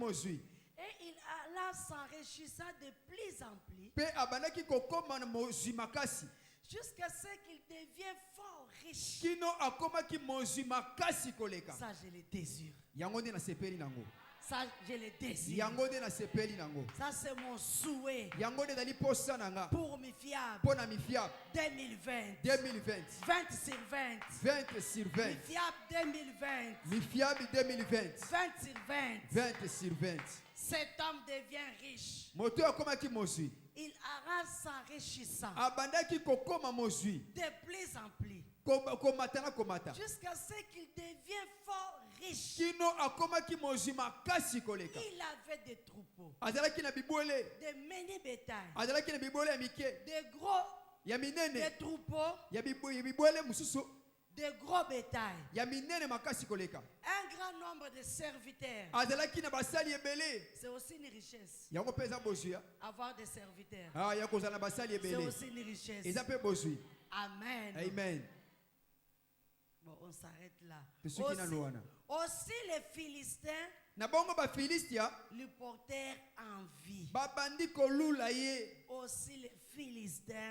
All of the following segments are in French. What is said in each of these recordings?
il alla s'enrichissant de plus en plus. Jusqu'à ce qu'il devienne fort riche. Ça, je le désire. Ça, je le désire. Ça, c'est mon souhait. Pour mes fiables. 2020. 20 sur 20. 20 sur 20. Mes fiables 2020. 20 sur 20. 20 sur 20. Cet homme devient riche. Il ira s'enrichissant. De plus en plus. Jusqu'à ce qu'il devienne fort riche. Il avait des troupeaux. Des mini bétails. Des gros. Des troupeaux. De gros bétail. Un grand nombre de serviteurs. C'est aussi une richesse. Avoir des serviteurs. C'est aussi une richesse. Amen. Amen. Bon, on s'arrête là. Aussi les Philistins lui portèrent envie. Aussi les Philistins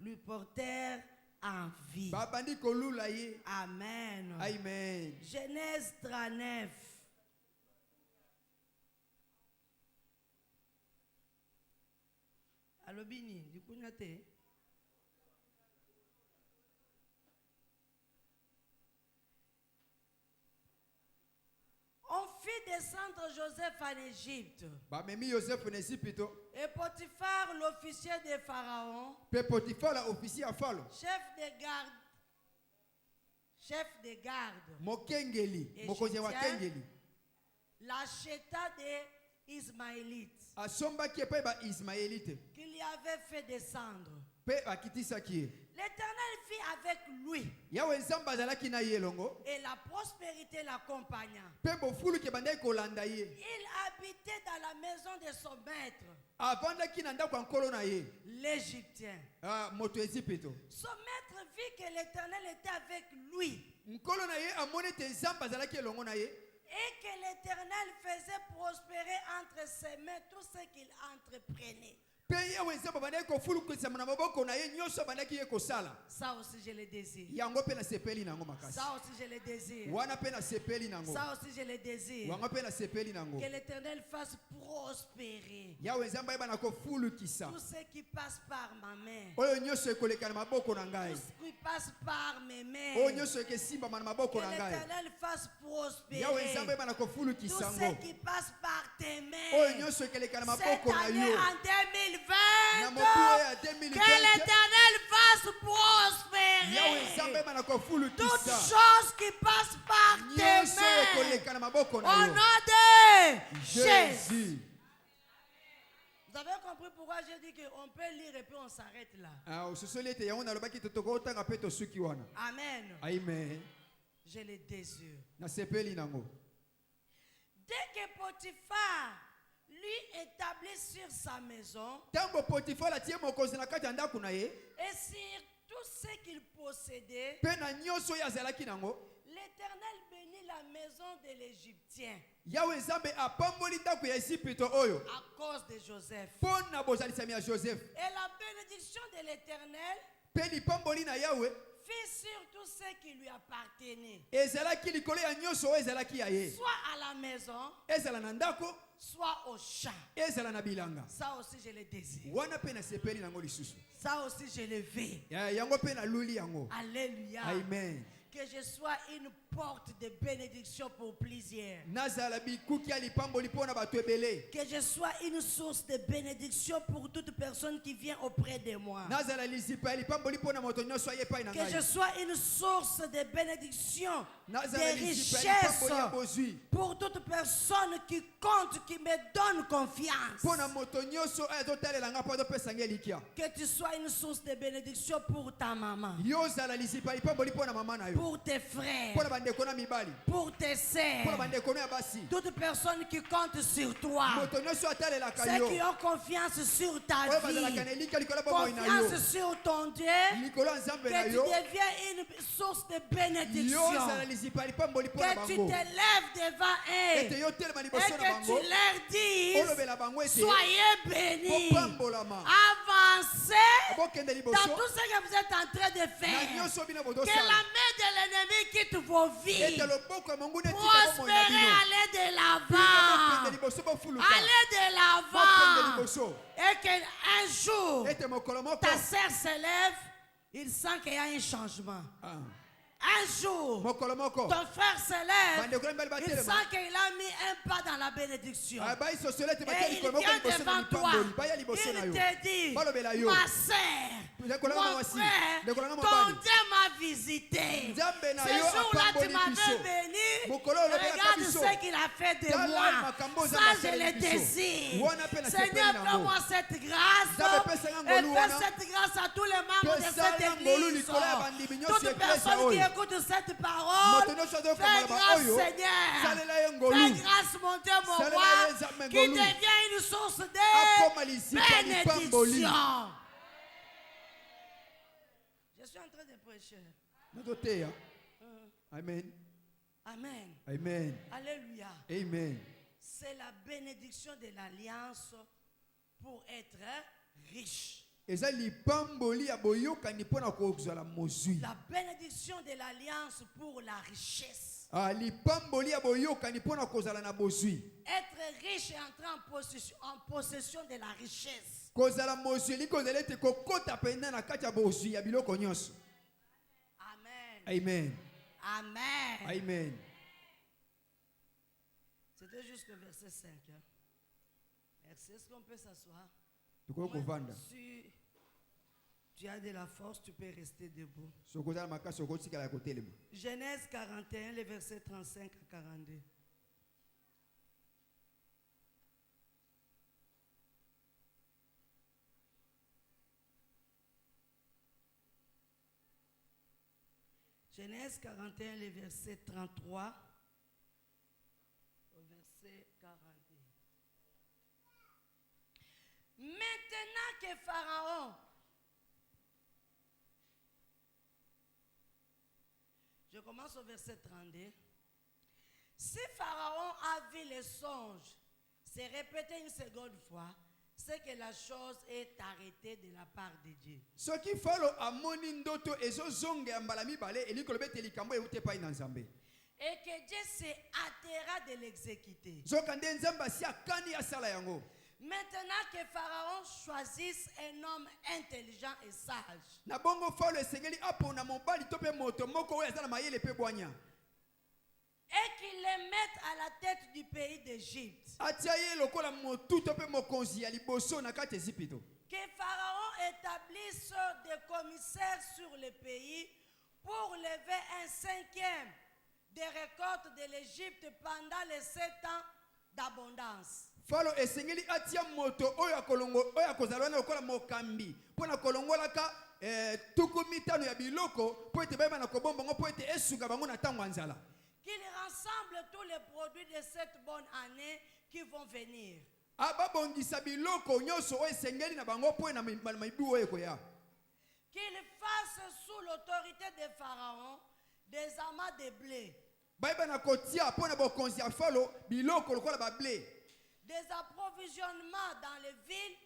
lui portèrent envie. Amen. Amen. Genèse 39. Allo bini, du kunyate. On fit descendre Joseph en Égypte. Et Potiphar, l'officier de Pharaon, chef de garde, l'acheta des Ismaélites, qu'il y avait fait descendre. L'Éternel fit avec lui. Et la prospérité l'accompagna. Il habitait dans la maison de son maître, l'Égyptien. Son maître vit que l'Éternel était avec lui. Et que l'Éternel faisait prospérer entre ses mains tout ce qu'il entreprenait. Ça aussi je le désire. Ça aussi je le désire. Ça aussi je le désire. Que l'Éternel fasse prospérer tout ce qui passe par ma main. Tout ce qui passe par mes mains. Que l'Éternel fasse prospérer tout ce qui passe par tes mains. Cette année en 2020, que l'Éternel fasse prospérer toutes choses qui passent par tes mains. Au nom de Jésus. Vous avez compris pourquoi j'ai dit qu'on peut lire et puis on s'arrête là. Amen. Amen. Je le désire. Dès que Potiphar lui établit sur sa maison et sur tout ce qu'il possédait, l'Éternel bénit la maison de l'Égyptien à cause de Joseph. Et la bénédiction de l'Éternel fit sur tout ce qui lui appartenait, soit à la maison, soit au champ. Ça aussi je le désire. Ça aussi je le veux. Alléluia. Amen. Que je sois une porte de bénédiction pour plusieurs. Que je sois une source de bénédiction pour toute personne qui vient auprès de moi. Que je sois une source de bénédiction, de richesse pour toute personne qui compte, qui me donne confiance. Que tu sois une source de bénédiction pour ta maman, pour pour tes frères, pour tes sœurs, toute personne qui compte sur toi, ceux qui ont confiance sur ta vie, confiance sur ton Dieu, que tu deviens une source de bénédiction, que tu te lèves devant eux et que tu leur dises: soyez bénis, avancez dans tout ce que vous êtes en train de faire, que la main de l'ennemi quitte vos vies, prospérez, allez de l'avant, allez de l'avant, et qu'un jour ta sœur se lève, il sent qu'il y a un changement. Un jour, ton frère se lève, il sent qu'il a mis un pas dans la bénédiction. Et il vient devant toi, il te dit: ma sœur, mon frère, ton Dieu m'a visité. Ce jour-là, tu m'avais béni. Regarde ce qu'il a fait de moi. Ça, je le désire. Seigneur, donne-moi cette grâce. Et fais cette grâce à tous les membres de cette église. Toutes personnes qui écoutent cette parole, fais grâce, Seigneur. Fais grâce, mon Dieu, mon roi, qui devient une source de bénédiction. Je suis en train de prêcher. Amen. Amen. Amen. Alléluia. Amen. C'est la bénédiction de l'alliance pour être riche. La bénédiction de l'alliance pour la richesse. Être riche et entrer en possession de la richesse. Amen. Amen. Amen. Amen. C'était juste le verset 5. Hein? Merci. Est-ce qu'on peut s'asseoir? Si tu as de la force, tu peux rester debout. Genèse 41, les versets 35 à 42. Genèse 41, les versets 33 au verset 42. Maintenant que Pharaon, je commence au verset 32. Si Pharaon a vu le songe se répéter une seconde fois, c'est que la chose est arrêtée de la part de Dieu. Et que Dieu se hâtera de l'exécuter. Maintenant que Pharaon choisisse un homme intelligent et sage, et qu'il les mette à la tête du pays d'Égypte, que Pharaon établisse des commissaires sur le pays pour lever un 5e des récoltes de l'Égypte pendant les 7 ans d'abondance. Falo esengeli atia moto oyo akozalwa na lokola mokambi pona kolongolaka tuku mitano ya biloko po ete bayeba na kobomba ngo po ete esuka bango na tango nzala. Qu'il rassemble tous les produits de cette bonne année qui vont venir. Ababongisa biloko nyonso oyo esengeli na bango po na maibu oyo koya. Qu'il fasse sous l'autorité de Pharaon des amas de blé. Bayeba na kotia pona bokonzi ya Falo biloko lokola ba blé. Des approvisionnements dans les villes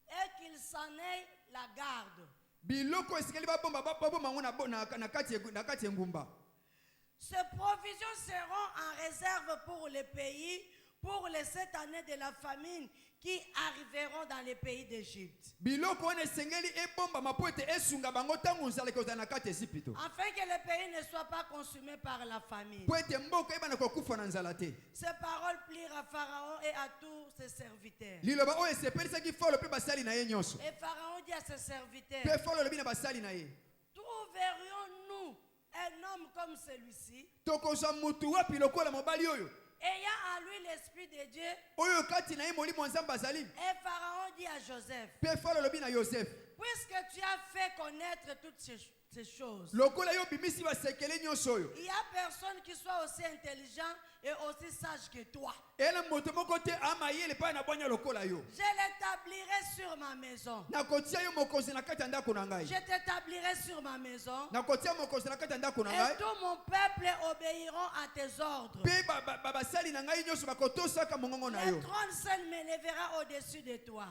et qu'il s'en ait la garde. Ces provisions seront en réserve pour les pays, pour les 7 années de la famine qui arriveront dans les pays d'Égypte. Afin que le pays ne soit pas consumé par la famine. Ces paroles plirent à Pharaon et à tous ses serviteurs. Et Pharaon dit à ses serviteurs: trouverions-nous un homme comme celui-ci, ayant en lui l'esprit de Dieu? Et Pharaon dit à Joseph: puisque tu as fait connaître toutes ces choses. Il y a personne qui soit aussi intelligent et aussi sage que toi. Je l'établirai sur ma maison. Je t'établirai sur ma maison. Et tout mon peuple obéiront à tes ordres. Le trône seul m'élèvera au-dessus de toi.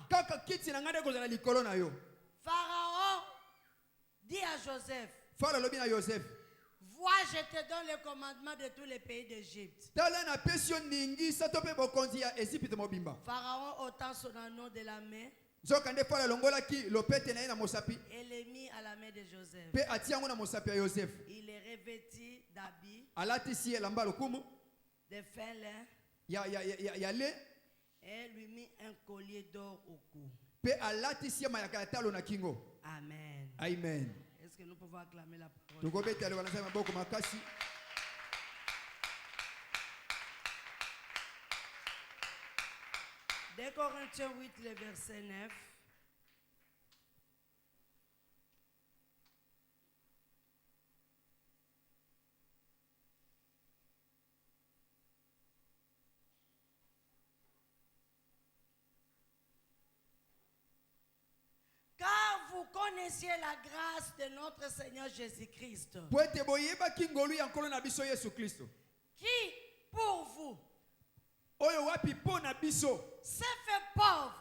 Pharaon dit à Joseph, vois, je te donne le commandement de tous les pays d'Égypte. Pharaon ôta son anneau de la main et les mit à la main de Joseph. Il les revêtit d'habits, de fin lin, et lui mit un collier d'or au cou. Amen. Amen. Est-ce que nous pouvons acclamer la parole? 2 Corinthiens 8, le verset 9. Car vous connaissiez la grâce de notre Seigneur Jésus-Christ, qui, pour vous, s'est fait pauvre,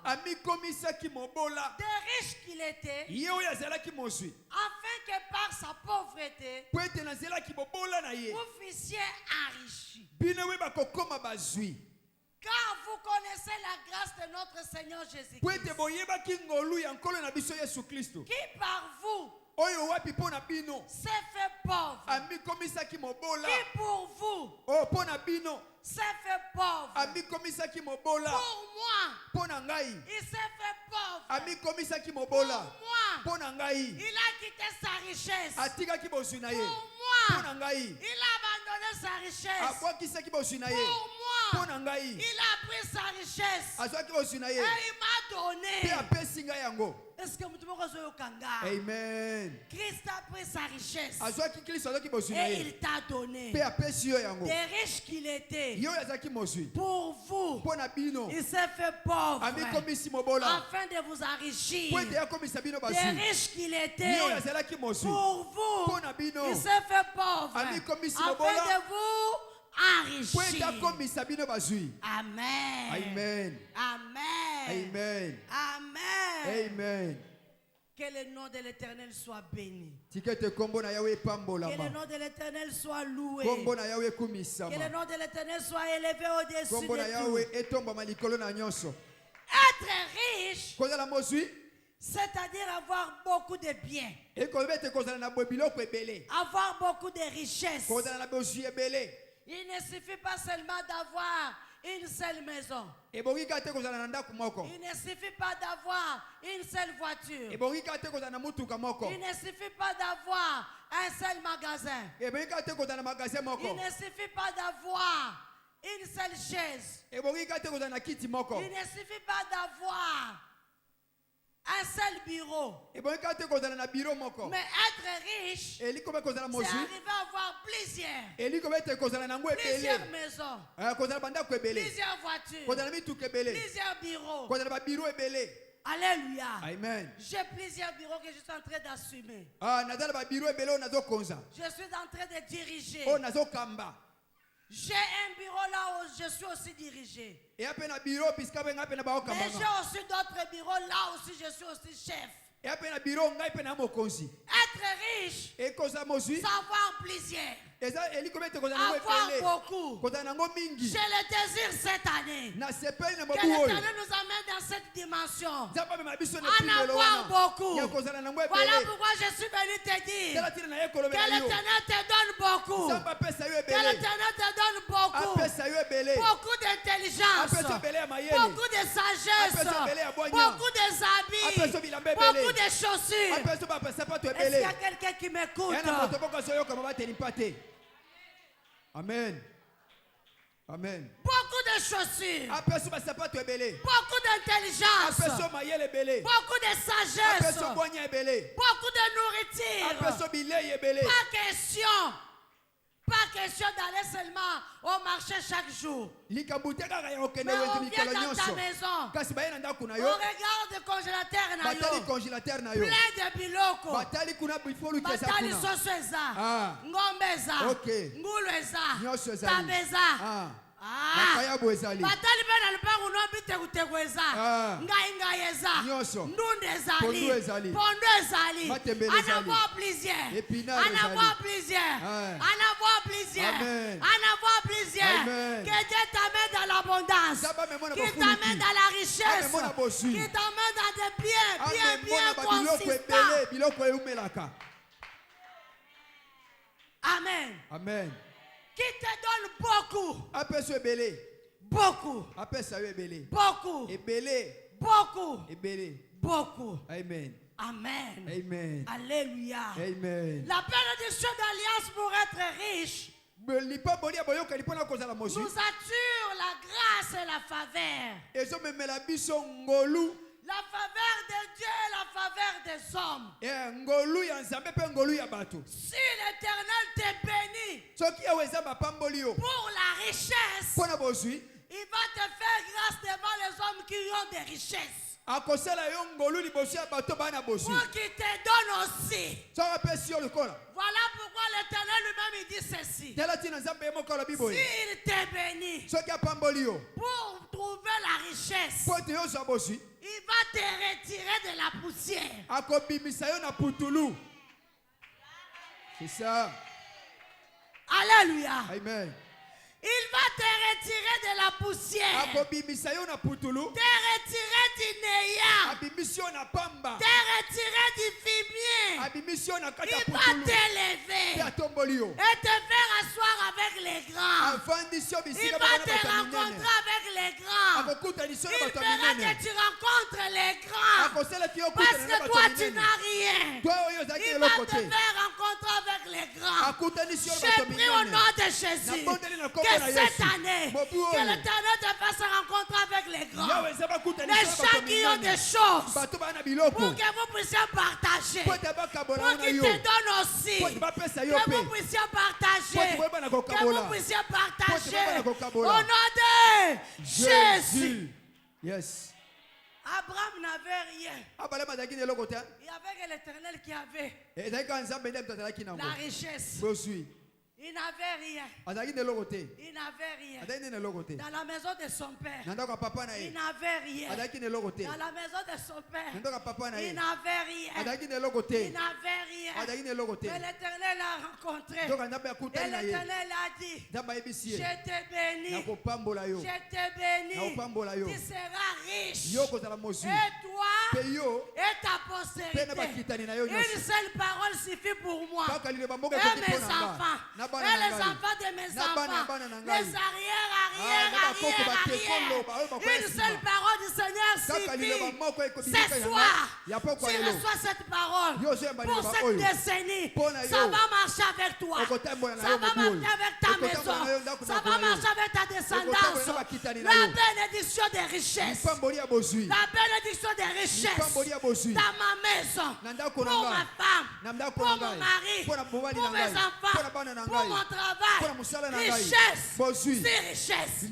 de riche qu'il était, afin que par sa pauvreté, vous fussiez enrichis. Car vous connaissez la grâce de notre Seigneur Jésus-Christ, qui par vous s'est fait pauvre, qui pour vous s'est fait pauvre, pour moi il s'est fait pauvre, pour moi il a quitté sa richesse, pour moi il a abandonné sa richesse, pour moi il a pris sa richesse et il m'a donné. Est-ce que vous pouvez kanga? Amen. Christ a pris sa richesse et il t'a donné. Des riches qu'il était, pour vous il s'est fait pauvre afin de vous enrichir. Des riches qu'il était, pour vous il s'est fait pauvre afin de vous enrichir. Amen. Amen. Amen. Amen. Amen. Amen. Que le nom de l'Éternel soit béni. Que Que le nom de l'Éternel soit loué. Que le nom de l'Éternel soit élevé au-dessus de tout. Être riche, c'est-à-dire avoir beaucoup de biens, avoir beaucoup de richesses. Il ne suffit pas seulement d'avoir une seule maison. Il ne suffit pas d'avoir une seule voiture. Il ne suffit pas d'avoir un seul magasin. Il ne suffit pas d'avoir une seule chaise. Il ne suffit pas d'avoir un seul bureau. Mais être riche, c'est arriver à avoir plusieurs maisons, plusieurs voitures, plusieurs bureaux. Alléluia. Amen. J'ai plusieurs bureaux que je suis en train d'assumer. Je suis en train de diriger. J'ai un bureau là où je suis aussi dirigé. Mais j'ai aussi d'autres bureaux là aussi je suis aussi chef. Être riche, c'est avoir plusieurs. Avoir beaucoup. Je le désire cette année. Que l'Éternel nous amène dans cette dimension. En avoir beaucoup. Voilà pourquoi je suis venu te dire que l'Éternel te donne beaucoup. Que l'Éternel te donne beaucoup. Beaucoup d'intelligence. Beaucoup de sagesse. Beaucoup de habits. Beaucoup de chaussures. Est-ce qu'il y a quelqu'un qui m'écoute? Amen. Amen. Beaucoup de chaussures. Beaucoup d'intelligence. Beaucoup de sagesse. Beaucoup de nourriture. Pas question d'aller seulement au marché chaque jour. Mais on vient dans ta maison. On regarde le congélateur. Plein de biloko. Batali soso eza. Ngombe eza. Ngulu eza. Tabeza. Batali bena lupangu no biteko eza. Ngai eza. Ndunde ezali. Pondo ezali. En avoir plusieurs. Que Dieu t'amène dans l'abondance. Qu'il t'amène dans la richesse. Qu'il t'amène dans des biens consistants. Amen. Qui te donne beaucoup. Beaucoup. Amen. Alléluia. La bénédiction d'alliance pour être riche nous assure la grâce et la faveur. La faveur de Dieu et la faveur des hommes. Si l'Éternel te bénit pour la richesse, il va te faire grâce devant les hommes qui ont des richesses. Pour qu'il te donne aussi. Voilà pourquoi l'Éternel lui-même il dit ceci. S'il te bénit pour trouver la richesse, il va te retirer de la poussière. C'est ça. Alléluia. Amen. Il va te retirer de la poussière. Te retirer du néant. Te retirer du fumier. Il va t'élever. Et te faire asseoir avec les grands. Il va te rencontrer avec les grands. Il fera que tu rencontres les grands. Parce que toi tu n'as rien. Il va te faire rencontrer avec les grands. J'ai pris au nom de Jésus. Que cette année, que l'Éternel te fasse rencontrer avec les grands, les gens qui ont des choses, pour que vous puissiez partager, pour qu'ils te donnent aussi, que vous puissiez partager, au nom de Jésus. Yes. Abraham n'avait rien. Il y avait que l'Éternel qui avait la richesse. Il n'avait rien. Il n'avait rien. Dans la maison de son père, il n'avait rien. Dans la maison de son père, il n'avait rien. Il n'avait rien. Mais l'Éternel l'a rencontré. Et l'Éternel a dit, je te bénis. Je te bénis. Tu seras riche. Et toi et ta postérité. Une seule parole suffit pour moi. Et mes enfants. Et les enfants de mes enfants, les arrière. Une seule parole du Seigneur suffit. Ce soir, tu reçois cette parole pour cette décennie. Ça va marcher avec toi. Ça va marcher avec ta maison. Ça va marcher avec ta descendance. La bénédiction des richesses. La bénédiction des richesses dans ma maison, pour ma femme, pour mon mari, pour mes enfants, pour mon travail. Richesse, c'est richesse.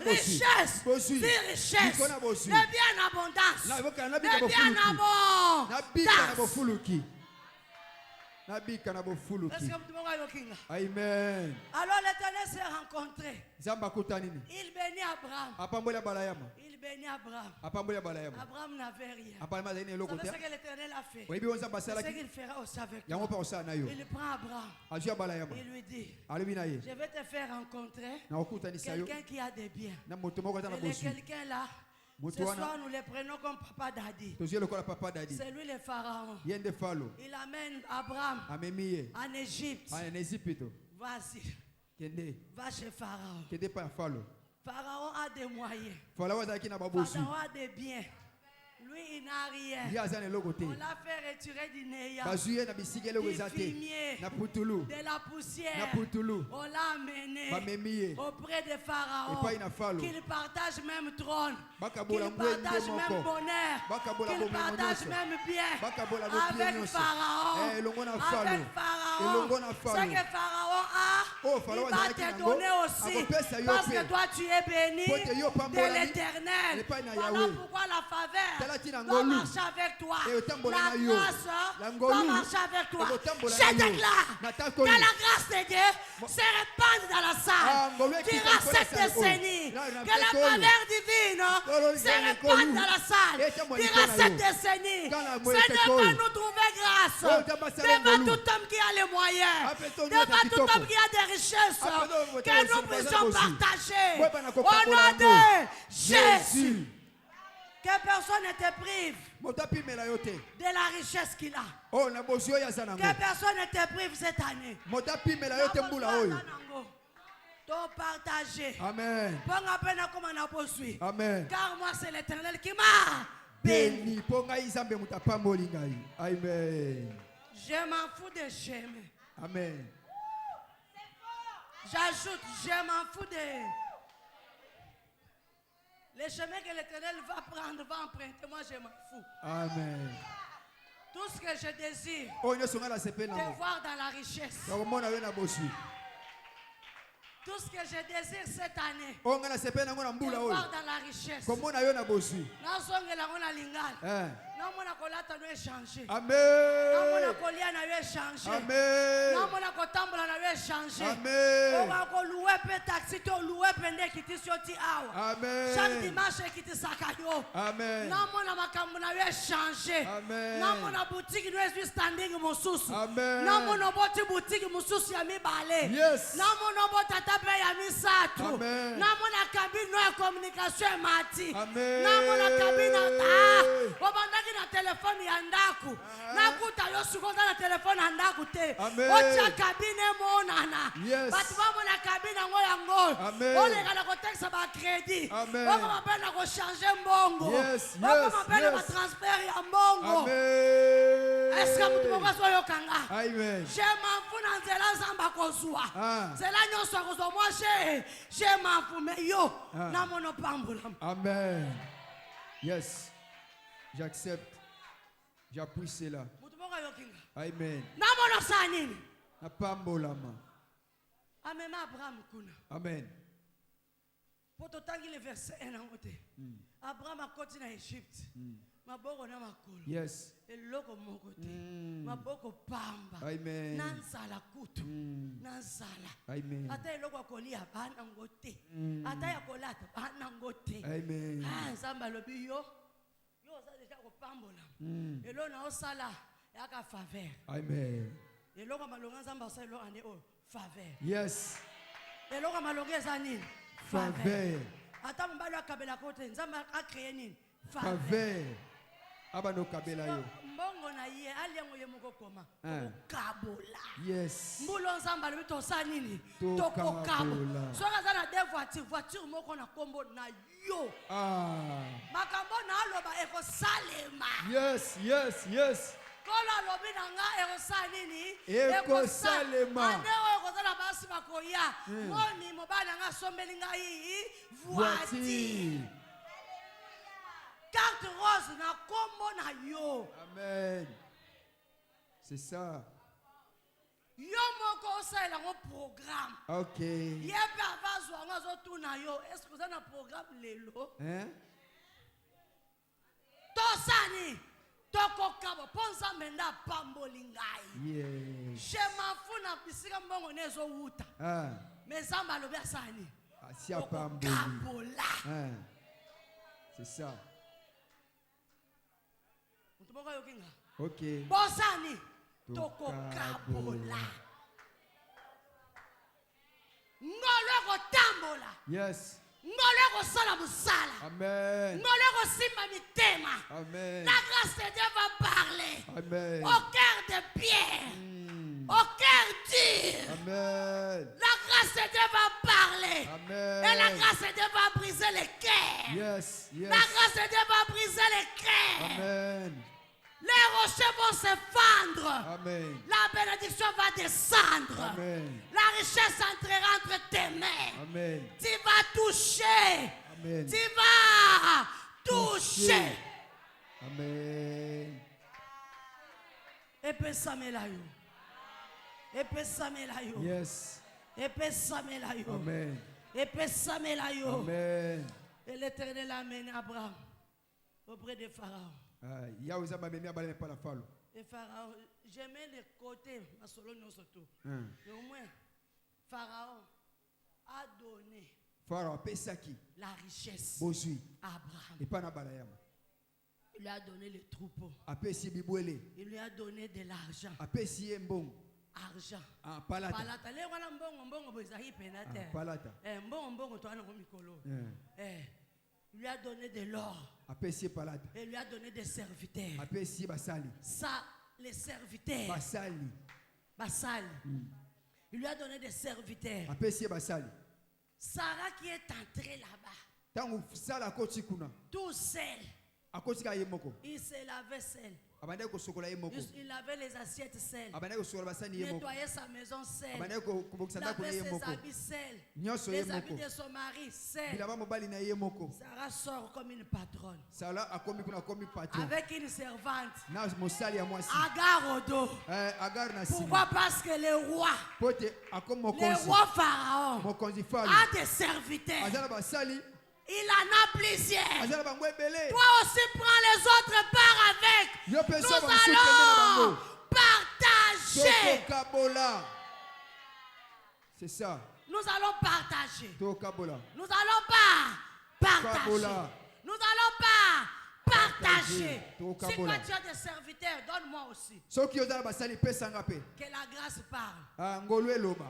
Richesse, c'est richesse. Le bien en abondance. Le bien en abondance. Amen. Alors l'Éternel s'est rencontré. Il bénit Abraham. Il bénit Abraham. Abraham n'avait rien. C'est ce que l'Éternel a fait. C'est ce qu'il fera aussi avec toi. Il prend Abraham. Il lui dit, je vais te faire rencontrer quelqu'un qui a des biens. Et quelqu'un là, ce soir, nous le prenons comme Papa Daddy. C'est lui le pharaon. Il amène Abraham en Égypte. Vas-y. Va chez Pharaon. Pharaon a des moyens. Pharaon a des biens. Lui, il n'a rien. On l'a fait retirer du néant, du fumier, de la poussière. On l'a amené auprès de Pharaon. Qu'il partage même trône, qu'il partage même bonheur, qu'il partage même bien avec Pharaon. Avec Pharaon. Ce que Pharaon a, il va te donner aussi. Parce que toi, tu es béni de l'Éternel. Voilà pourquoi la faveur doit marcher avec toi. La grâce doit marcher avec toi. Je déclare que la grâce de Dieu se répande dans la salle durant cette décennie. Que la faveur divine se répande dans la salle durant cette décennie. Seigneur, va nous trouver grâce devant tout homme qui a les moyens, devant tout homme qui a des richesses, que nous puissions partager au nom de Jésus. Que personne ne te prive de la richesse qu'il a. Que personne ne te prive cette année. Partager. Amen. Amen. Car moi c'est l'Éternel qui m'a béni. Amen. Je m'en fous de chemin. Amen. J'ajoute, je m'en fous de les chemins que l'Éternel va prendre, va emprunter, moi je m'en fous. Amen. Tout ce que je désire, te voir dans la richesse. Tout ce que je désire cette année, te voir dans la richesse. Non, mon akolata no échanger. Amen. Non, mon akolia na yo échanger. Amen. Non, mon akotambola na yo échanger. Amen. On va louer pe taxi to louer pende kiti soti awa. Amen. Chaque dimanche kiti sakayo. Amen. Non, mon makambo na yo échanger. Amen. Non, mon boutique no est standing mususu. Amen. Non, mon boti boutique mususu ya mibale. Yes. Non, mon botata pe ya misatu. Amen. Non, mon cabine no communication mati. Amen. Non, mon cabine na téléphone ya ndaku nakuta yo sukoza na téléphone ya ndaku te ocha kabine monana batu bamona kabine ngo yango oleka na kotekisa ba crédit oko mapena ko changer mbongo oko mapena ba transfert ya mbongo. Est-ce que mutu moko soyo kanga? Je m'en fous na nzela nzamba kozwa nzela nyonso akozwa moi je m'en fous mais yo na mono pambola. Amen. Yes. J'accepte. J'appuie cela. Amen. Amen. Abraham a continué en Égypte. Yes. Maboko pamba. Amen. Nansala kutu. Nansala. Amen. Ata eloko kolia bana ngote. Ata ya kolata bana ngote. Amen. Ah, nzamba lobi yo. Yo ça déjà ko pambola. Elo na osala yaka faveur. Amen. Eloko malonga nzamba osala elo ande o faveur. Yes. Eloko malonga ezani faveur. Ata mbalo akabela kote nzamba a créer nini? Faveur. Abano kabela yo. Mbongo na ye aliango ye moko koma. Kabola. Yes. Mbulo nzamba le to sa nini? To kabola. So ka na de voiture moko na kombo na yo. Makambo na aloba eko salema. Yes. Kola lobi na nga eko salini. Eko salema. Ande o eko zala basi bakoya. Moni mobana nga sombeli nga yi voiture. Carte rose na kombo na yo. Amen. C'est ça. Yo moko osala ngo programme. OK. Yebe avazwa nga zo tuna yo. Est-ce que vous avez un programme lelo? Tosani. Toko kabo ponza menda pambolingai. Yeah. Je m'en fous na bisika mbongo nezo wuta. Mais zamba lo bersani. Asia pamboli. C'est ça. Ok. Bosani. Toko kabola. Ngoloko tambola. Yes. Ngoloko sala musala. Amen. Ngoloko simba mitema. Amen. La grâce de Dieu va parler. Amen. Au cœur de pierre. Au cœur dur. Amen. La grâce de Dieu va parler. Amen. Et la grâce de Dieu va briser les cœurs. Yes. La grâce de Dieu va briser secrets. Amen. Les rochers vont se fendre. Amen. La bénédiction va descendre. Amen. La richesse entrera entre tes mains. Amen. Tu vas toucher. Amen. Tu vas toucher. Amen. Épée Samelayo. Épée Samelayo. Yes. Épée Samelayo. Amen. Épée Samelayo. Amen. Et l'Éternel a amené Abraham auprès de Pharaon. Et Pharaon, j'aimais les côtés, surtout. Mais au moins, Pharaon a donné la richesse à Abraham. Il lui a donné les troupeaux. Il lui a donné de l'argent. Argent. Palata. Il lui a donné de l'or. Il lui a donné des serviteurs. Ça, les serviteurs. Basali. Il lui a donné des serviteurs. Sarah qui est entrée là-bas. Tout seul. Il se lavait seul. Il avait les assiettes seules. Nettoyait sa maison seule. Lavait ses habits seuls. Les habits de son mari seuls. Sarah sort comme une patronne. Avec une servante. Agar au dos. Pourquoi? Parce que le roi Pharaon a des serviteurs. Il en a plusieurs. Toi aussi prends les autres, pars avec. Nous allons partager. C'est ça. Nous allons partager. Nous allons pas partager. Nous allons pas partager. Si toi tu as des serviteurs, donne-moi aussi. Que la grâce parle.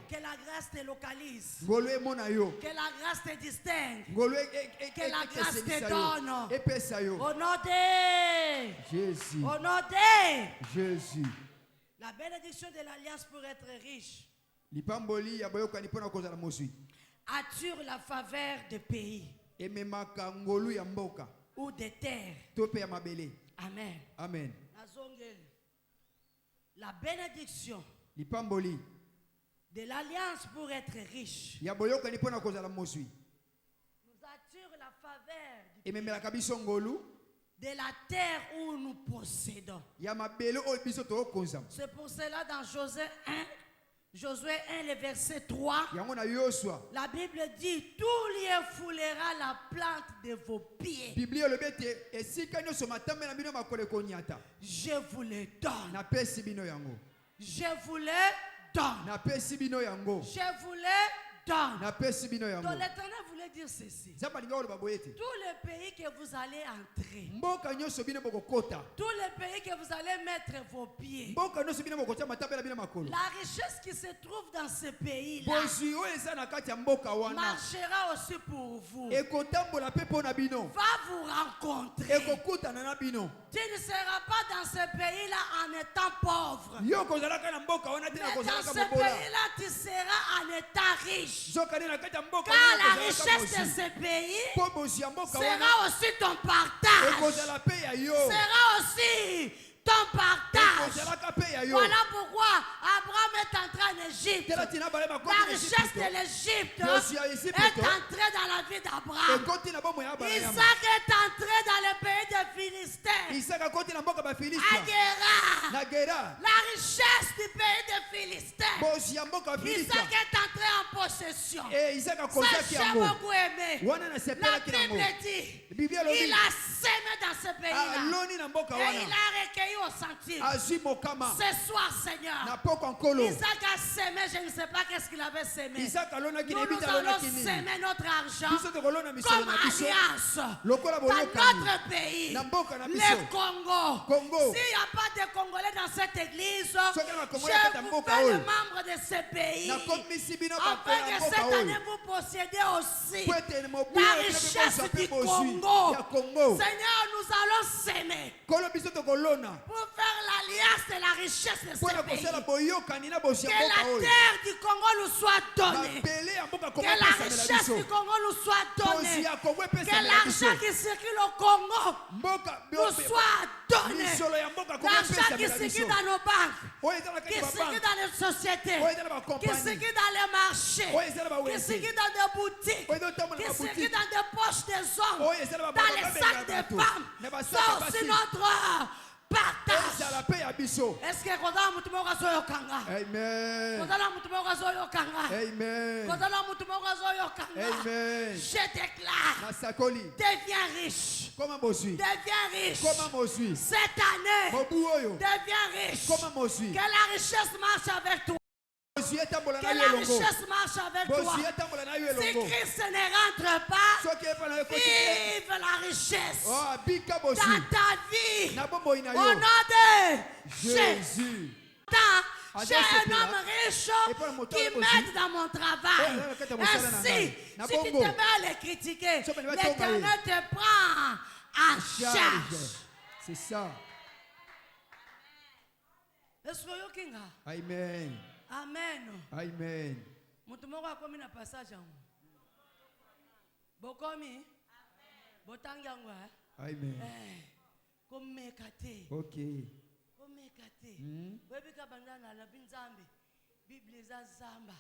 Que la grâce te localise. Que la grâce te distingue. Que la grâce te donne. Au nom de Jésus. Au nom de Jésus. La bénédiction de l'alliance pour être riche attire la faveur des pays ou des terres. Amen. Amen. La bénédiction de l'alliance pour être riche nous attire la faveur de la terre où nous possédons. C'est pour cela dans Josué 1, le verset 3, la Bible dit: tout lieu foulera la plante de vos pieds. Je vous le donne. Je vous le donne. Je vous le donne. Donc l'Éternel voulait dire ceci: tous les pays que vous allez entrer, tous les pays que vous allez mettre vos pieds, la richesse qui se trouve dans ce pays-là marchera aussi pour vous, va vous rencontrer. Tu ne seras pas dans ce pays-là en étant pauvre, mais dans ce pays-là tu seras en état riche. Car la richesse de ce pays sera aussi ton partage. Sera aussi ton partage. Voilà pourquoi Abraham est entré en Égypte. La richesse de l'Égypte est entrée dans la vie d'Abraham. Isaac est entré dans le pays des Philistins. À Guéra. La richesse du pays des Philistins. Isaac est entré en possession. Ça, j'ai beaucoup aimé. La Bible dit: il a semé dans ce pays-là. Et il a recueilli au centime. Ce soir, Seigneur, Isaac a semé, je ne sais pas qu'est-ce qu'il avait semé. Nous allons semer notre argent comme alliance dans notre pays, le Congo. S'il n'y a pas de Congolais dans cette église, je vous fais le membre de ce pays, afin que cette année vous possédez aussi la richesse du Congo. Congo. Seigneur, nous allons s'aimer pour faire l'alliance et la richesse de ce pays. Que la terre du Congo nous soit donnée. Que la richesse du Congo nous soit donnée. Que l'argent qui circule au Congo nous soit donné. L'argent qui circule dans nos banques, qui circule dans les sociétés, qui circule dans les marchés, qui circule dans des boutiques, qui circule dans des poches des hommes, dans les sacs des femmes. C'est aussi notre partage. Est-ce que Kodala Mutumoga Zoyo Kanga? Amen. Kodala Mutumoga Zoyo Kanga. Amen. Kodala Mutumoga Zoyo Kanga. Amen. Je déclare. Deviens riche. Deviens riche. Cette année. Deviens riche. Que la richesse marche avec toi. Que la richesse marche avec toi. Si Christ ne rentre pas, vive la richesse dans ta vie. Au nom de Jésus. J'ai un homme riche qui m'aide dans mon travail. Ainsi, si tu te mets à les critiquer, l'Éternel te prend en charge. C'est ça. Amen. Amen. Amen. Mutumoko akomi na passage yango. Bokomi. Botangango. Amen. Komekate. OK. Komekate. Webika bandana la binzambe. Bible za zamba.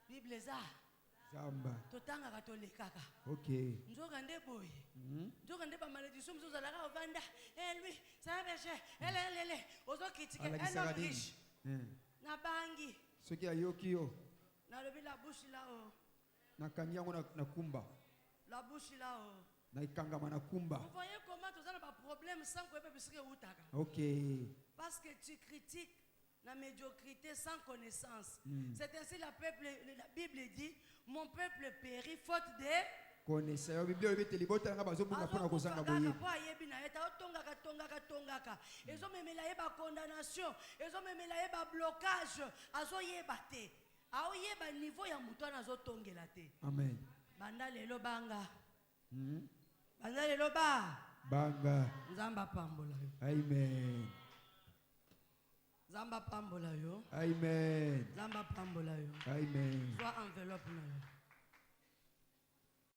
Bible za zamba. Totanga katolekaka. OK. Nzoka ndeboye. Nzoka ndeba malédiction mzoza la vanda. Lui, ça va péché. Elle. Ozo critiquer un homme riche. Na bangi. Ce qui a yokio. Na lebi la bouche là-haut. Na kanyango na kumba. La bouche là-haut. Na ikangama na kumba. Vous voyez comment tu as un problème sans que tu puisses utaka. OK. Parce que tu critiques la médiocrité sans connaissance. C'est ainsi la Bible dit, mon peuple périt faute de connaissance. La Bible dit libota nga bazobunga pona kozanga boye. Tongaka. Ils ont même la condamnation, ils ont même la blocage. Azo yebate. Ao yeba niveau ya muto na zo tongela te. Amen. Banda lelo banga. Banda lelo banga. Nzamba pambola yo. Amen. Zamba pambola yo. Amen. Zamba pambola yo. Amen. Sois enveloppe na yo.